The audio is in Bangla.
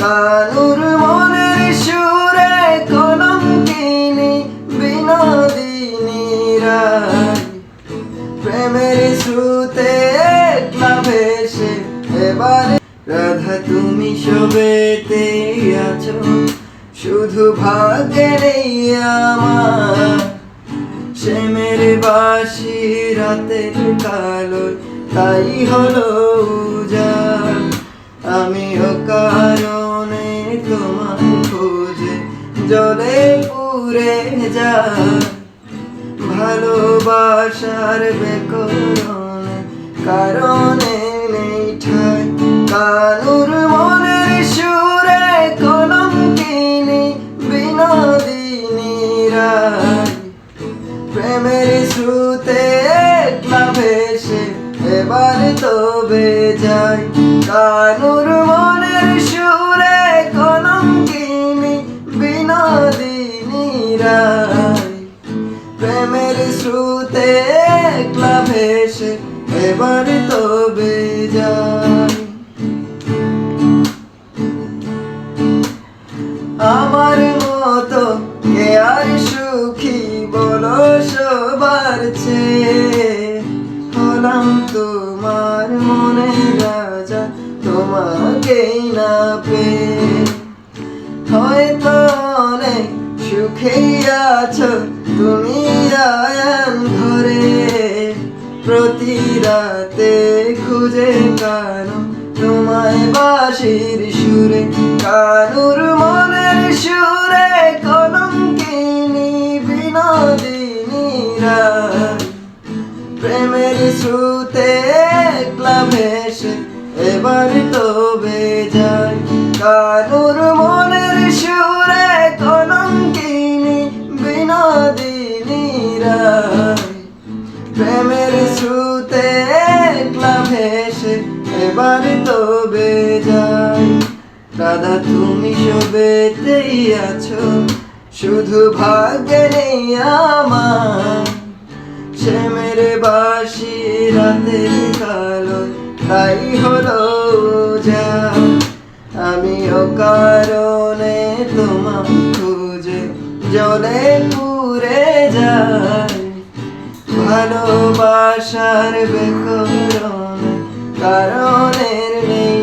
কানুর মনের সুরে কলঙ্কিনী বিনোদিনী রায়, প্রেমের স্রোতে একলা ভেসে এবারে রাধা তুমি সবেতে আছো, শুধু ভাগ্যে নেই আমার। শ্যামের বাঁশি রাতের কালোয় তাই হলো উজাড়, আমিও কারণে তোমার খোঁজে জলে পুড়ে যায়। ভালোবাসার বেকরণ কারণে নেই ঠাই, কানুর মনের সুরে কলঙ্কিনী বিনোদিনী রায়, প্রেমের স্রোতে একলা ভেসে এবার তবে যাই। কানুর মনের সুরে কলঙ্কিনী বিনোদিনী রায়, প্রেমের স্রোতে একলা ভেসে এবার তবে যাই। আমার মতো কে আর সুখী বলো সবার চেয়ে, হলাম তোমার মনে রাজা তোমাকেই না পেয়ে। হয়তো অনেক সুখেই আছো তুমি আয়ান ঘরে, প্রতি রাতে খুঁজে কানো তোমায় বাঁশির সুরে। কানুর মনের সুরে কলঙ্কিনী বিনোদিনী রায়, প্রেমের স্রোতে একলা ভেসে এবার তবে যাই। কানুর মনের সুরে কলঙ্কিনী বিনোদিনী রায়, প্রেমের স্রোতে একলা ভেসে এবার তবে যাই। রাধা তুমি সবেতেই আছো, শুধু ভাগ্যে নেই আমার। শ্যামের বাঁশি রাতের কালোয় তাই হলো উজাড়, আমিও কারণে তোমার খুঁজে জলে পুড়ে যাই। ভালোবাসার বেকরণ কারণের নেই